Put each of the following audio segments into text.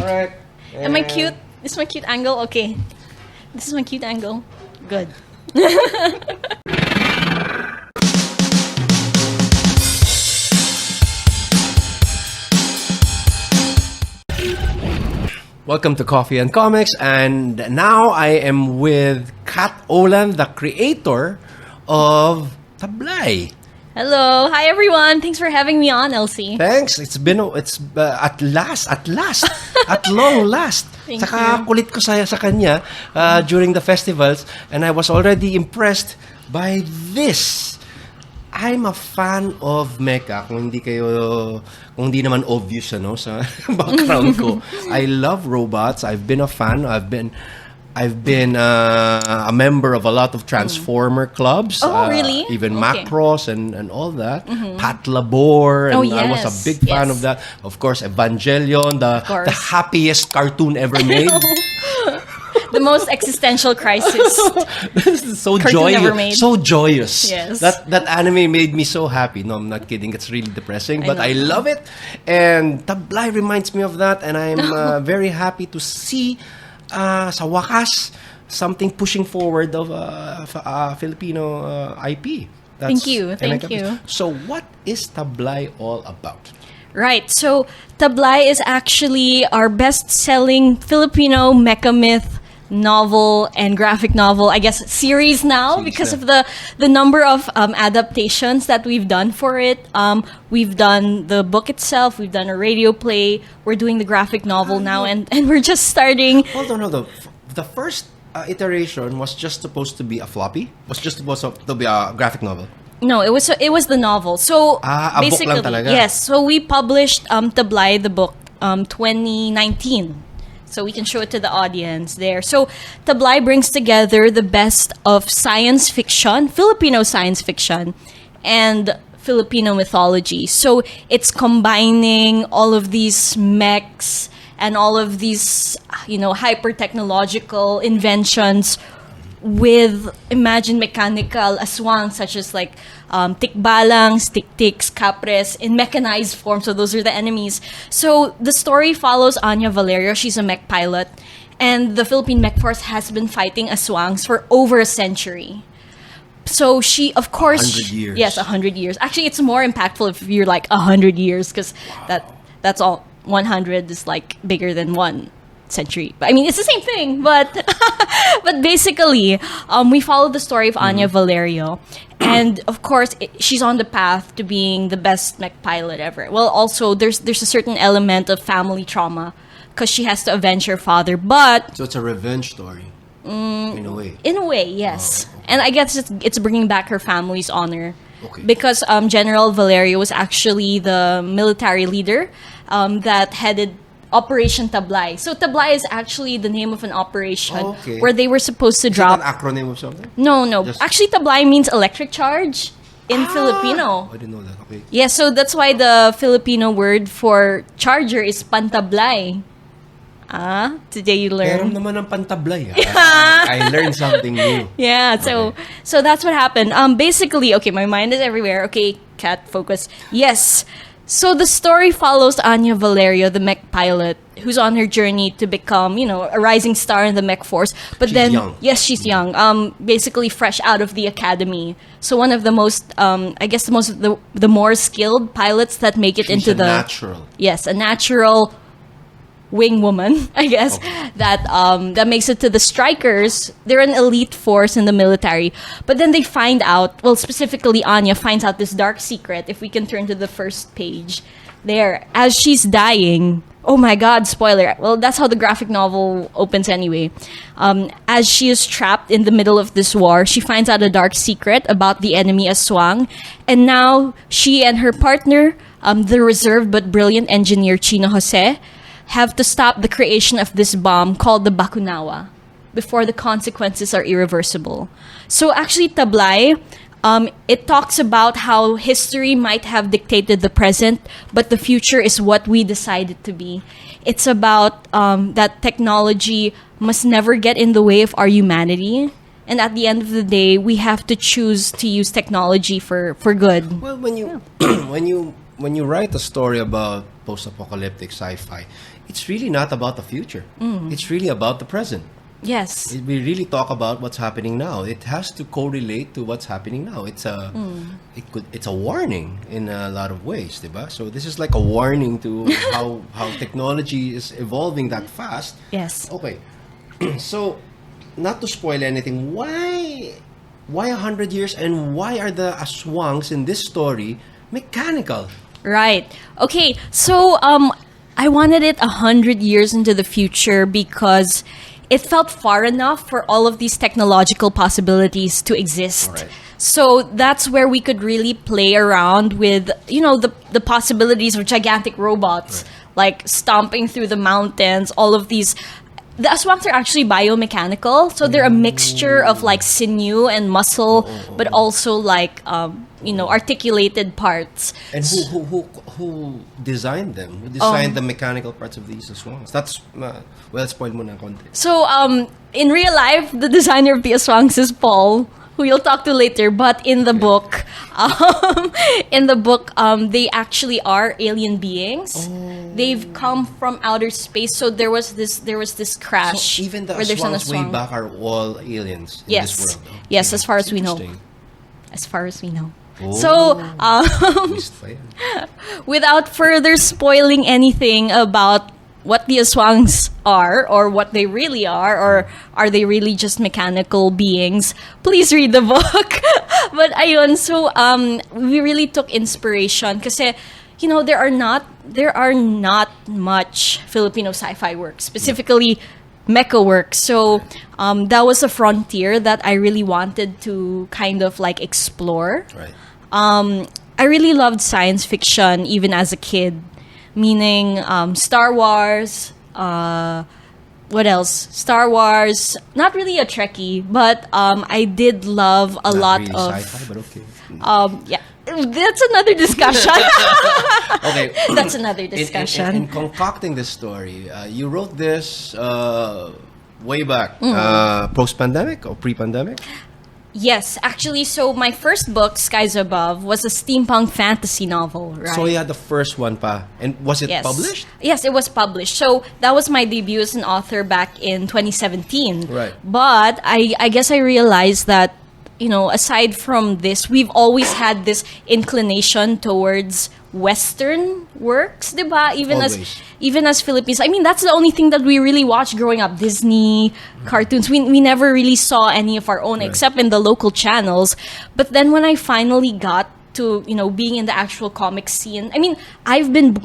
Alright. Am I cute? This is my cute angle? Okay. This is my cute angle. Good. Welcome to Coffee and Comics, and now I am with Kat Olan, the creator of TABLAY. Hello. Hi, everyone. Thanks for having me on, Elsie. Thanks. It's at long last. Thank Saka you. kulit ko sa kanya during the festivals, and I was already impressed by this. I'm a fan of Mecha. Kung hindi naman obvious sa background ko. I love robots. I've been a fan. I've been a member of a lot of Transformer clubs. Oh, really? Even Okay. Macross and all that. Pat Labor. And Oh, I was a yes. big fan Yes. of that. Of course, Evangelion, the course. happiest cartoon ever made. The most existential crisis. This is so Cartoon ever made. joyous. So joyous. Yes. That anime made me so happy. No, I'm not kidding. It's really depressing, but know. I love it. And TABLAY reminds me of that, and I'm very happy to see sa wakas something pushing forward of Filipino IP. Thank you. and Thank I- you. So what is TABLAY all about? Right. So, TABLAY is actually our best-selling Filipino mecha myth novel and graphic novel, I guess, series now because of the number of adaptations that we've done for it. We've done the book itself. We've done a radio play. We're doing the graphic novel now, and we're just starting. Hold on. The first iteration was just supposed to be a floppy? Was just supposed to be a graphic novel? No, it was the novel. So a book basically, lang talaga. yes. So we published TABLAY the book 2019. So we can show it to the audience there. So TABLAY brings together the best of science fiction, Filipino science fiction, and Filipino mythology. So it's combining all of these mechs and all of these, hyper technological inventions with, imagine, mechanical aswang such as like tikbalangs, tiktiks, kapres in mechanized form. So those are the enemies. So the story follows Anya Valerio. She's a mech pilot, and the Philippine Mech Force has been fighting aswangs for over a century. So she, of course, 100 years. Yes, 100 years. Actually, it's more impactful if you're like 100 years, because that's all. 100 is like bigger than 1 century. But I mean, it's the same thing. But but basically, we follow the story of Anya Valerio, and of course, she's on the path to being the best mech pilot ever. Well, also there's a certain element of family trauma because she has to avenge her father. But So it's a revenge story, in a way. in a way, yes. And I guess it's bringing back her family's honor. Okay. Because General Valerio was actually the military leader that headed Operation TABLAY. So TABLAY is actually the name of an operation Okay. where they were supposed to Is drop... it an acronym of something? No. Just- Actually, TABLAY means electric charge in Filipino. I didn't know that. Okay. Yeah, so that's why the Filipino word for charger is pantablay. Today you Meron learn. naman ng pantablay. I learned something new. Yeah, so that's what happened. Basically, okay, my mind is everywhere. Okay, Kat, focus. Yes. So the story follows Anya Valerio, the mech pilot, who's on her journey to become, a rising star in the mech force. But She's then, young. yes, she's young. Basically fresh out of the academy. So one of the most, the more skilled pilots that make it She's into a the natural. Yes, a natural wing woman, I guess, that makes it to the strikers. They're an elite force in the military. But then they find out, well, specifically Anya finds out this dark secret. If we can turn to the first page there, as she's dying. Oh my God, spoiler. Well, that's how the graphic novel opens anyway. As she is trapped in the middle of this war, she finds out a dark secret about the enemy Aswang. And now she and her partner, the reserved but brilliant engineer Chino Jose, have to stop the creation of this bomb called the Bakunawa before the consequences are irreversible. So actually, TABLAY, it talks about how history might have dictated the present, but the future is what we decide it to be. It's about that technology must never get in the way of our humanity. And at the end of the day, we have to choose to use technology for good. Well, when you when you write a story about post-apocalyptic sci-fi, it's really not about the future. It's really about the present. Yes. We really talk about what's happening now. It has to correlate to what's happening now. It's a warning in a lot of ways, diba? So this is like a warning to how technology is evolving that fast. Yes. Okay. So, not to spoil anything, why 100 years, and why are the aswangs in this story mechanical? Right. Okay. So I wanted it 100 years into the future because it felt far enough for all of these technological possibilities to exist. Alright. So that's where we could really play around with, the possibilities of gigantic robots, like stomping through the mountains, all of these. The aswangs are actually biomechanical, so they're a mixture of like sinew and muscle, but also like articulated parts. And who designed them? Who designed the mechanical parts of these aswangs? That's spoil mo na konti. So in real life, the designer of the aswangs is Paul, who you'll talk to later. But in the book, they actually are alien beings. They've come from outer space. So there was this crash. So even the where there's an aswangs way aswang. back are all aliens in Yes. this world. Yes, as far as we know. Interesting. As far as we know. Oh. So Twist pa yan. without further spoiling anything about what the aswangs are, or what they really are, or are they really just mechanical beings, please read the book. But ayun, so we really took inspiration kasi there are not much Filipino sci-fi work, specifically mecha work. So that was a frontier that I really wanted to kind of like explore. Right. I really loved science fiction even as a kid, meaning Star Wars. What else? Star Wars. Not really a Trekkie, but I did love a Not lot really of. sci-fi, but okay. Yeah, that's another discussion. Okay. That's another discussion. In concocting this story, you wrote this way back, post-pandemic or pre-pandemic? Yes, actually, so my first book, Skies Above, was a steampunk fantasy novel, right? So you had the first one pa. And was it Yes. published? Yes, it was published. So that was my debut as an author back in 2017. Right. But I guess I realized that, aside from this, we've always had this inclination towards Western works, diba? Always. Even as Filipinos. I mean, that's the only thing that we really watched growing up. Disney, cartoons. We never really saw any of our own except in the local channels. But then when I finally got to being in the actual comic scene. I mean, I've been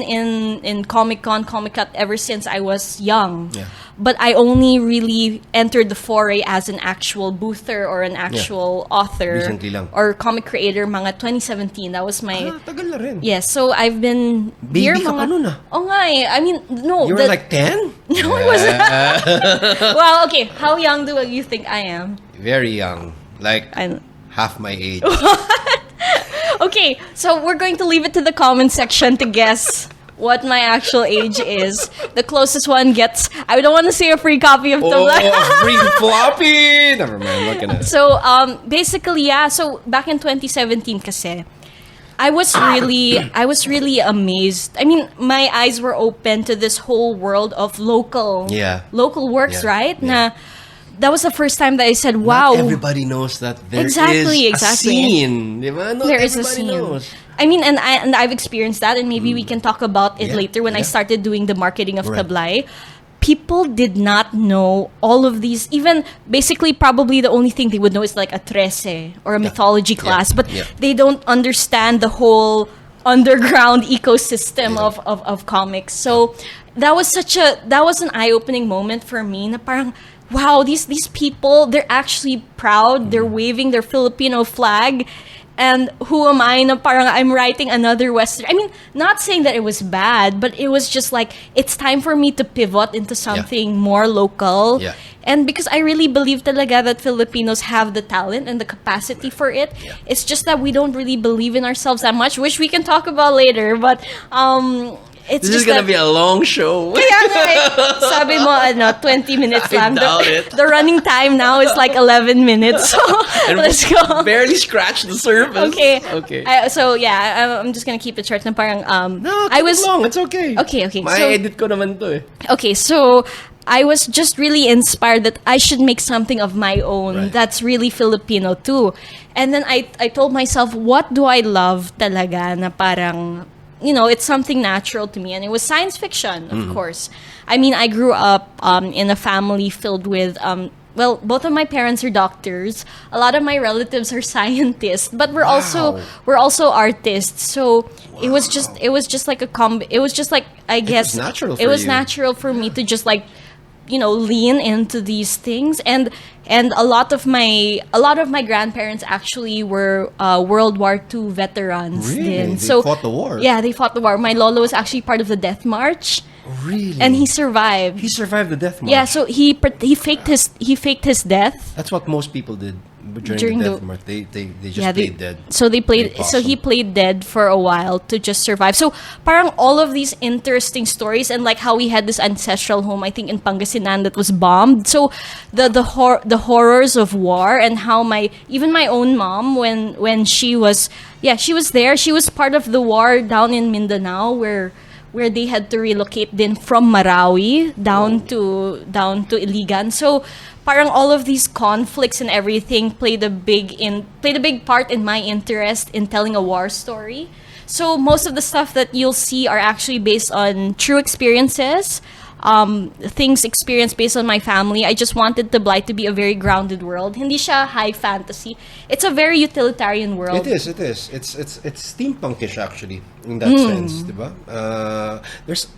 in Comic-Con, Comic-Cut ever since I was young. Yeah. But I only really entered the foray as an actual boother or an actual author Recently lang. or comic creator mga 2017. That was my Tagal na rin. Yes, so I've been Baby here ka pa nun, ah. Oh nga eh. I mean, no. You were like 10? No, I wasn't. Well, okay. How young do you think I am? Very young. Like I'm half my age. Okay, so we're going to leave it to the comment section to guess what my actual age is. The closest one gets, I don't want to say a free copy of TABLAY. Free floppy! Never mind, look at it. So, basically, yeah. So, back in 2017 kasi, I was really amazed. I mean, my eyes were open to this whole world of local works, Yeah. right? Yeah. That was the first time that I said, wow. Not everybody knows that there Exactly. is a scene. Diba? Not There is a everybody scene. knows. I mean, and I've experienced that, and maybe we can talk about it Yeah, later when I yeah. started doing the marketing of Right. TABLAY. People did not know all of these. Even basically, probably the only thing they would know is like a 13 or a mythology class, but yeah. they don't understand the whole underground ecosystem Yeah. of comics. So that was an eye-opening moment for me. Na parang, wow, these people, they're actually proud. They're waving their Filipino flag. And who am I na parang I'm writing another Western. I mean, not saying that it was bad, but it was just like, it's time for me to pivot into something more local. Yeah. And because I really believe talaga that Filipinos have the talent and the capacity for it. Yeah. It's just that we don't really believe in ourselves that much, which we can talk about later. But It's This is just gonna that- be a long show. Kaya nga eh, sabi mo, 20 minutes I lang. doubt it. The running time now is like 11 minutes. So, And let's we go. barely scratched the surface. Okay. Okay. So, yeah, I'm just gonna keep it short. Na parang, No, I keep was... it long. It's okay. Okay. Ma-edit ko naman to eh. Okay, so I was just really inspired that I should make something of my own Right. that's really Filipino too. And then I told myself, what do I love talaga na parang, it's something natural to me. And it was science fiction, of course. I mean, I grew up in a family filled with, both of my parents are doctors. A lot of my relatives are scientists, but we're also artists. So it was just like I guess natural for it was you. natural for me to just like lean into these things, and a lot of my grandparents actually were World War II veterans. Really? Din. They fought the war? Yeah, they fought the war. My lolo was actually part of the Death March, Really? and he survived. He survived the death march. Yeah, so he faked his death. That's what most people did during During the the- death march. They just played dead. So they played. Played So he possum. played dead for a while to just survive. So parang all of these interesting stories, and like how we had this ancestral home, I think in Pangasinan, that was bombed. So the horrors of war, and how my own mom, when she was there. She was part of the war down in Mindanao, where they had to relocate then from Marawi down to Iligan. So parang all of these conflicts and everything played a big part in my interest in telling a war story. So most of the stuff that you'll see are actually based on true experiences, things experienced based on my family. I just wanted TABLAY to be a very grounded world. Hindi siya high fantasy. It's a very utilitarian world. It is. It's steampunkish actually in that sense, diba?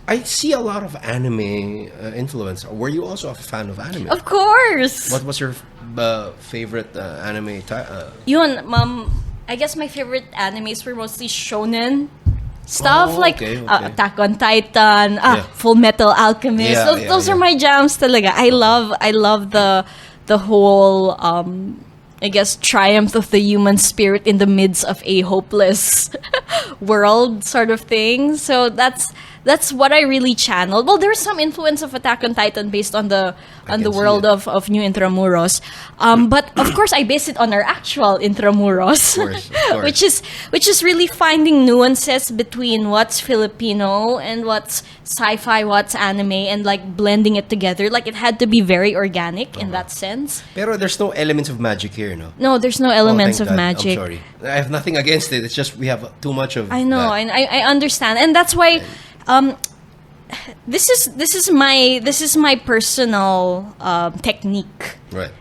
I see a lot of anime influence. Were you also a fan of anime? Of course. What was your favorite anime? Yun, I guess my favorite animes were mostly shonen stuff, Oh, like okay. Attack on Titan, Yeah. Full Metal Alchemist. Yeah, those yeah. are my jams talaga. I love the whole I guess triumph of the human spirit in the midst of a hopeless world sort of thing. So that's what I really channeled. Well, there's some influence of Attack on Titan based on the can world see it. of New Intramuros. But of course I base it on our actual Intramuros. Of course. which is really finding nuances between what's Filipino and what's sci-fi, what's anime, and like blending it together. Like it had to be very organic in that sense. Pero there's no elements of magic here, no? No, there's no Oh, elements thank of God. magic. I'm sorry. I have nothing against it. It's just we have too much of I know, that. and I understand, and that's why this is my personal technique. Right.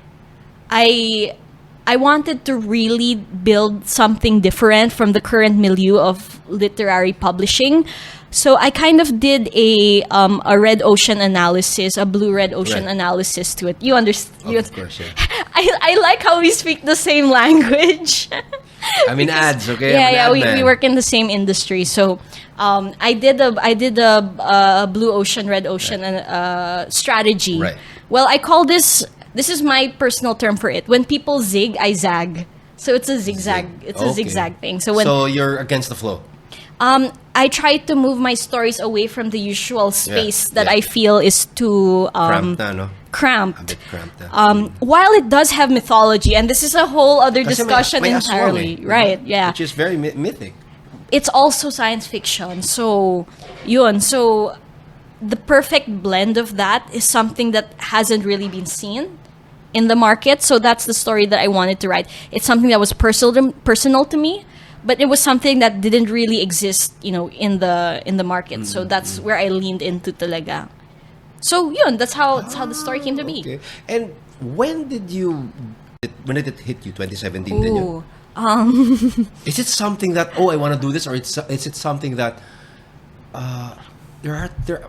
I wanted to really build something different from the current milieu of literary publishing. So I kind of did a red ocean analysis, a blue red ocean Right. analysis to it. You understand? Of course, yeah. I like how we speak the same language. I'm in ads, okay? Yeah, I'm an ad we man. work in the same industry. So I did a blue ocean, red ocean strategy. Right. Well, I call this is my personal term for it. When people zig, I zag. So it's a zigzag. It's a Okay. zigzag thing. So when So you're against the flow. I try to move my stories away from the usual space that yeah. I feel is too Cramped na, no? A cramped. bit cramped na. While it does have mythology, and this is a whole other Kasi discussion may aswang entirely, eh, right? diba? Yeah, Which is very mythic. it's also science fiction. So, yun. So, the perfect blend of that is something that hasn't really been seen in the market. So that's the story that I wanted to write. It's something that was personal to me, but it was something that didn't really exist, in the market. So that's where I leaned into talaga. So yun, that's how the story came to be. Okay. And when did it hit you? 2017, did you? Ooh. Is it something that I want to do this, or is it something that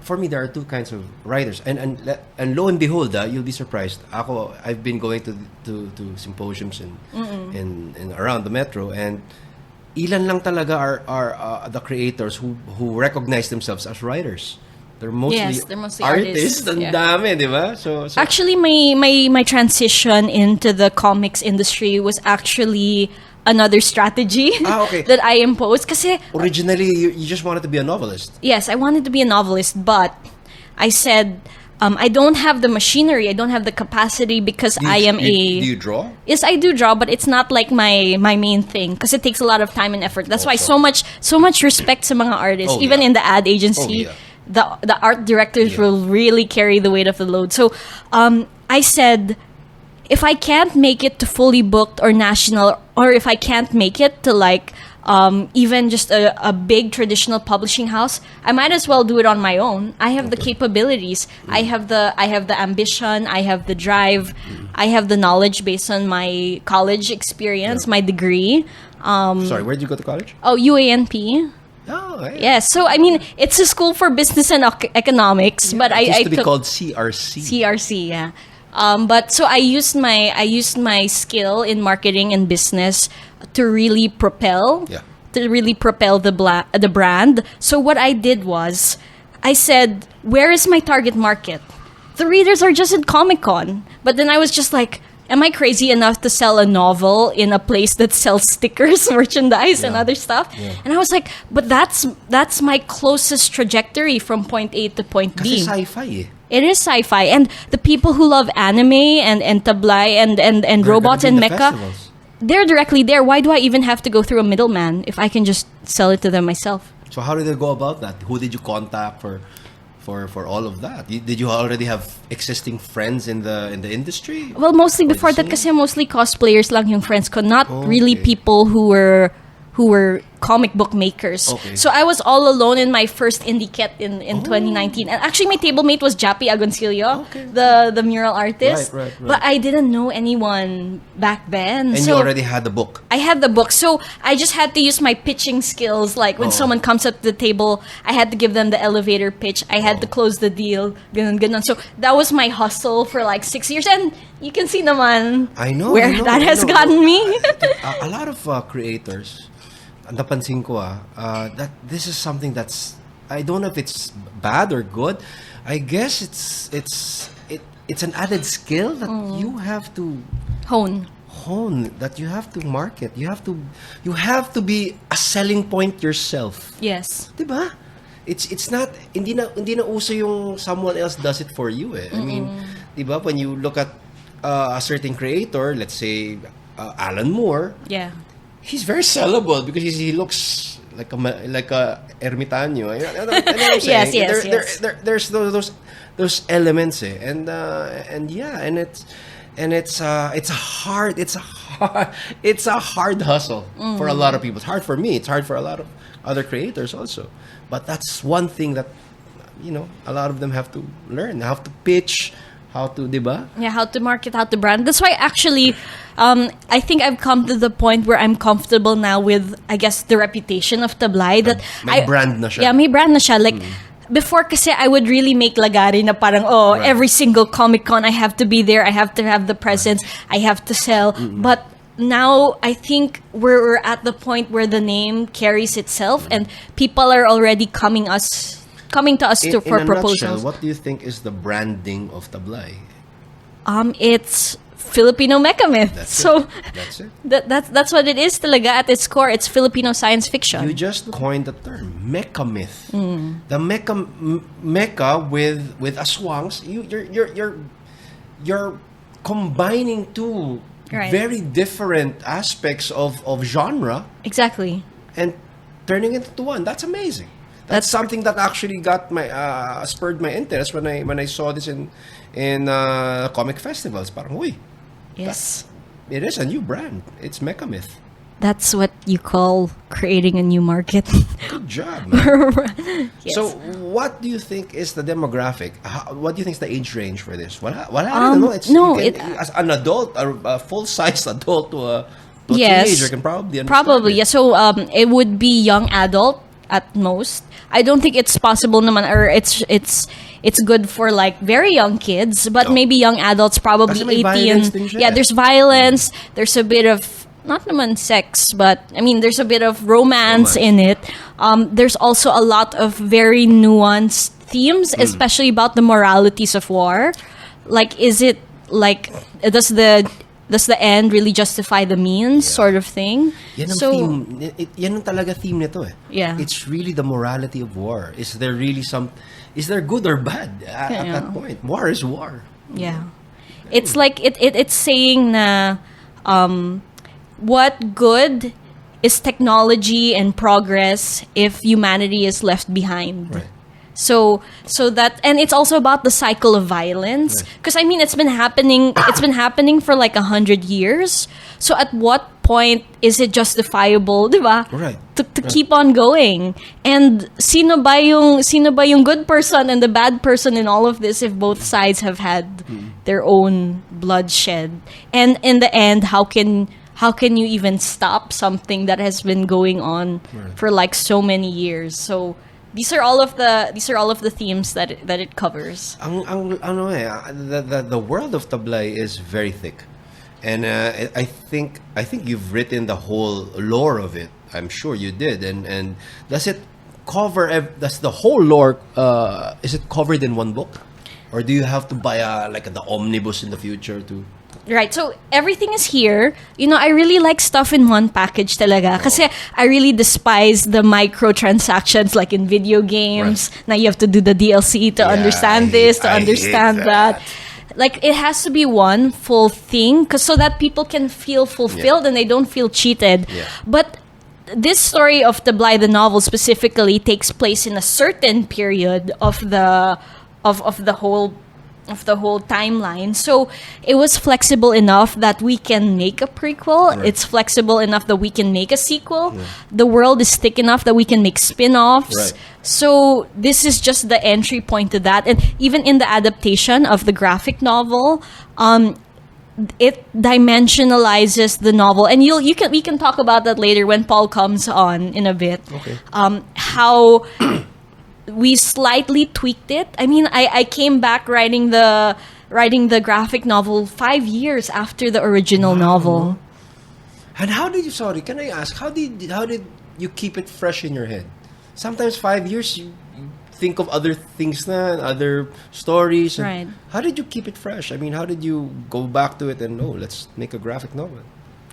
for me there are two kinds of writers, and lo and behold, you'll be surprised. I've been going to symposiums in around the metro, and ilan lang talaga are the creators who recognize themselves as writers. They're mostly, artists. Ang yeah. dami, di ba? So Actually, my transition into the comics industry was actually another strategy Okay. that I imposed. Kasi, Originally, you just wanted to be a novelist. yes, I wanted to be a novelist, but I said, I don't have the machinery, I don't have the capacity because Do you, I am do you draw? Yes, I do draw, but it's not like my main thing because it takes a lot of time and effort. That's why Also. so much respect sa mga artists. Oh, Even yeah. in the ad agency, Oh, yeah. the art directors will really carry the weight of the load. So, I said, if I can't make it to fully booked or national, or if I can't make it to like even just a big traditional publishing house, I might as well do it on my own. I have the capabilities. I have the ambition. I have the drive. I have the knowledge based on my college experience, my degree. Sorry, where did you go to college? Oh, UANP. Oh, yeah. Yes. So I mean, it's a school for business and economics, but It used I to be took called CRC. CRC, yeah. But so I used my skill in marketing and business to really propel Yeah. the brand. So what I did was I said, where is my target market? The readers are just at Comic-Con. But then I was just like, am I crazy enough to sell a novel in a place that sells stickers, merchandise, and other stuff? Yeah. And I was like, but that's my closest trajectory from point A to point Kasi B. sci-fi eh. It is sci-fi, and the people who love anime and TABLAY and They're robots gonna and be in the mecha, festivals. they're directly there. Why do I even have to go through a middleman if I can just sell it to them myself? So how did they go about that? Who did you contact for all of that? Did you already have existing friends in the industry? Well, mostly before the that, kasi mostly cosplayers lang yung friends ko, not really Okay. people who were comic book makers. Okay. So I was all alone in my first indie kit in 2019. And actually, my table mate was Jappy Agoncillo, Okay. the mural artist. Right. But I didn't know anyone back then. And so you already had the book. I had the book, so I just had to use my pitching skills. Like when someone comes up to the table, I had to give them the elevator pitch. I had to close the deal. Ganun. So that was my hustle for like 6 years, and you can see naman I know where I know, that I has know. gotten me. A lot of creators, napansin ko that this is something that's, I don't know if it's bad or good. I guess it's an added skill that you have to Hone. that you have to market. You have to be a selling point yourself. Yes. 'Di ba? It's not, hindi na uso yung someone else does it for you eh. I mean, 'di ba, when you look at a certain creator, let's say Alan Moore, Yeah. he's very sellable because he looks like a ermitaño. You know what I'm saying? Yes. There's those elements eh. And it's a hard hustle for a lot of people. It's hard for me. It's hard for a lot of other creators also. But that's one thing that a lot of them have to learn. How to pitch, how to, diba? Yeah, how to market, how to brand. That's why actually, I think I've come to the point where I'm comfortable now with, I guess, the reputation of TABLAY. That May brand na siya. Yeah, may brand na siya. Like, before kasi I would really make lagari na parang, Right. every single Comic-Con I have to be there, I have to have the presence, I have to sell. But now I think we're at the point where the name carries itself and people are already coming to us for in a proposals. nutshell, what do you think is the branding of TABLAY? It's Filipino Mecha myth. That's So That's it. that's what it is talaga at its core. It's Filipino science fiction. You just coined the term mecha myth. The mecha with aswangs. You're combining two Right. very different aspects of genre Exactly. and turning it into one. That's amazing. That's something that actually got my spurred my interest when I saw this in comic festivals. Parang, uy, Yes. it is a new brand. It's Mecha Myth. That's what you call creating a new market. Good job, man. Yes. So, what do you think is the demographic? What do you think is the age range for this? I don't know. As an adult, a full-size adult to a Yes. teenager can probably understand Probably, it. yeah. So it would be young adult at most. I don't think it's possible naman, or it's good for like very young kids, but maybe young adults, probably Kasi may 18. violence din siya Yeah, eh. there's violence. There's a bit of not naman sex, but I mean there's a bit of romance in it. There's also a lot of very nuanced themes, especially about the moralities of war. Like, is it like does the does the end really justify the means, sort of thing? Yan ang So theme. Yan ang talaga theme nito eh. Yeah. It's really the morality of war. Is there good or bad at that point? War is war. yeah, it's like it's saying na what good is technology and progress if humanity is left behind? Right. So that, and it's also about the cycle of violence, because I mean it's been happening for like 100 years. So at what point is it justifiable, di ba? Right. To keep on going. And sino ba yung good person and the bad person in all of this if both sides have had their own bloodshed? And in the end, how can you even stop something that has been going on for like so many years? So these are all of the themes that it covers. The world of Tablay is very thick, and I think you've written the whole lore of it. I'm sure you did, and does it cover? Does the whole lore? Is it covered in one book, or do you have to buy the omnibus in the future to? Right, so everything is here. You know, I really like stuff in one package talaga. Kasi I really despise the microtransactions like in video games. Right. Now you have to do the DLC to understand this, to understand that. Like, it has to be one full thing so that people can feel fulfilled and they don't feel cheated. Yeah. But this story of Tablay, the novel specifically, takes place in a certain period of the whole timeline. So it was flexible enough that we can make a prequel. Right. It's flexible enough that we can make a sequel. Yeah. The world is thick enough that we can make spin-offs. Right. So this is just the entry point to that. And even in the adaptation of the graphic novel, it dimensionalizes the novel. And we can talk about that later when Paul comes on in a bit. Okay. How we slightly tweaked it. I mean, I came back writing the graphic novel 5 years after the original novel. And how did you? Sorry, can I ask? How did you keep it fresh in your head? Sometimes 5 years you think of other things other stories. Right. How did you keep it fresh? I mean, how did you go back to it and let's make a graphic novel?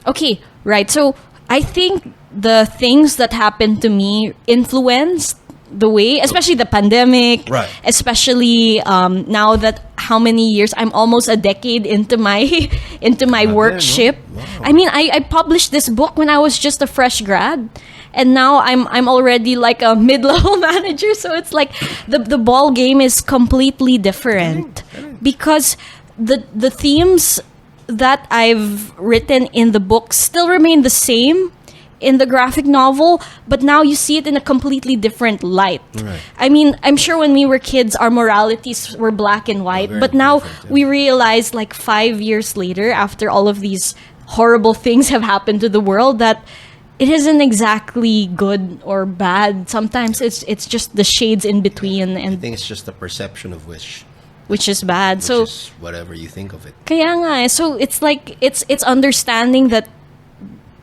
Okay, right. So I think the things that happened to me influenced the way, especially the pandemic, right? Especially now that how many years, I'm almost a decade into my workship. Wow. I mean, I published this book when I was just a fresh grad, and now I'm already like a mid-level manager. So it's like the ball game is completely different because the themes that I've written in the book still remain the same in the graphic novel, but now you see it in a completely different light. Right. I mean, I'm sure when we were kids, our moralities were black and white, but now we realize, like 5 years later, after all of these horrible things have happened to the world, that it isn't exactly good or bad. Sometimes it's just the shades in between, I and think it's just the perception of which is bad. So is whatever you think of it. kaya nga, so it's like it's understanding that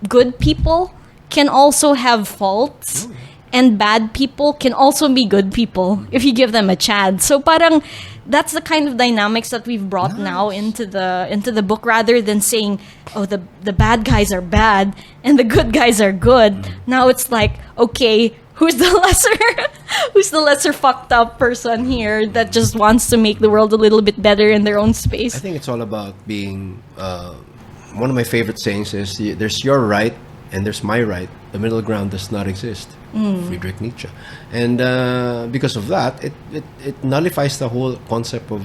good people can also have faults, and bad people can also be good people if you give them a chance. So parang that's the kind of dynamics that we've brought now into the book, rather than saying, oh, the bad guys are bad and the good guys are good. Now it's like, okay, who's the lesser fucked up person here that just wants to make the world a little bit better in their own space? I think it's all about being one of my favorite sayings is there's your right and there's my right. The middle ground does not exist. Friedrich Nietzsche. And because of that, it nullifies the whole concept of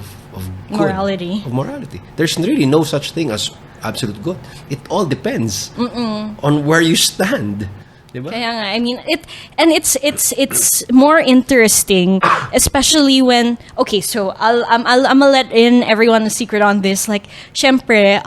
good, Morality. of morality. There's really no such thing as absolute good. It all depends on where you stand. Diba? Kaya nga, I mean, it's more interesting, especially when, okay, so I'm gonna let in everyone a secret on this. Like, syempre,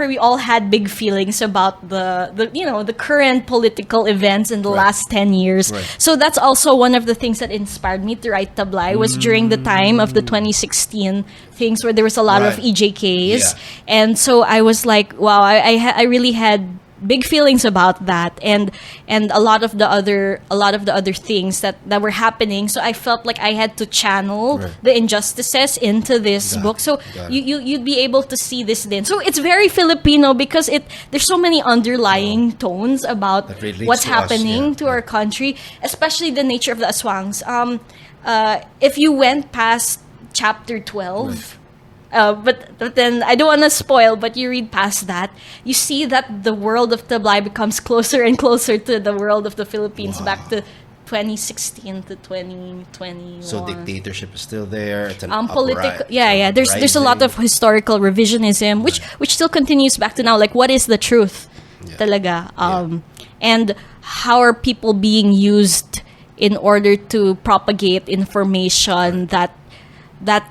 we all had big feelings about the current political events in the last 10 years. Right. So that's also one of the things that inspired me to write Tablay, was during the time of the 2016 things where there was a lot of EJKs. Yeah. And so I was like, wow, I really had big feelings about that, and a lot of the other things that were happening. So I felt like I had to channel the injustices into this book. So you'd be able to see this then. So it's very Filipino because there's so many underlying tones about what's happening to our country, especially the nature of the aswangs. If you went past chapter 12, but then I don't want to spoil, but you read past that, you see that the world of Tablay becomes closer and closer to the world of the Philippines back to 2016 to 2021. So dictatorship is still there. It's an political, There's a lot of historical revisionism, which still continues back to now. Like, what is the truth, talaga? And how are people being used in order to propagate information that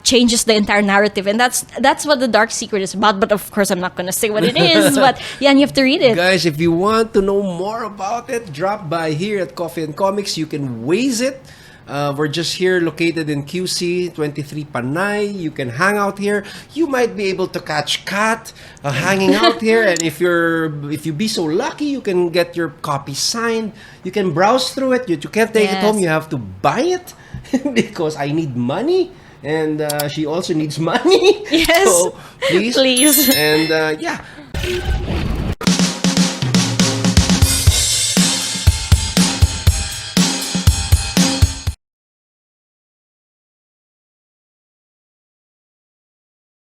changes the entire narrative? And that's what the Dark Secret is about. But of course, I'm not going to say what it is. But yeah, and you have to read it. Guys, if you want to know more about it, drop by here at Coffee and Comics. You can waze it. We're just here located in QC 23 Panay. You can hang out here. You might be able to catch Kat hanging out here. And if you be so lucky, you can get your copy signed. You can browse through it. You can't take it home. You have to buy it because I need money. And she also needs money. Yes. So please. Please. And yeah.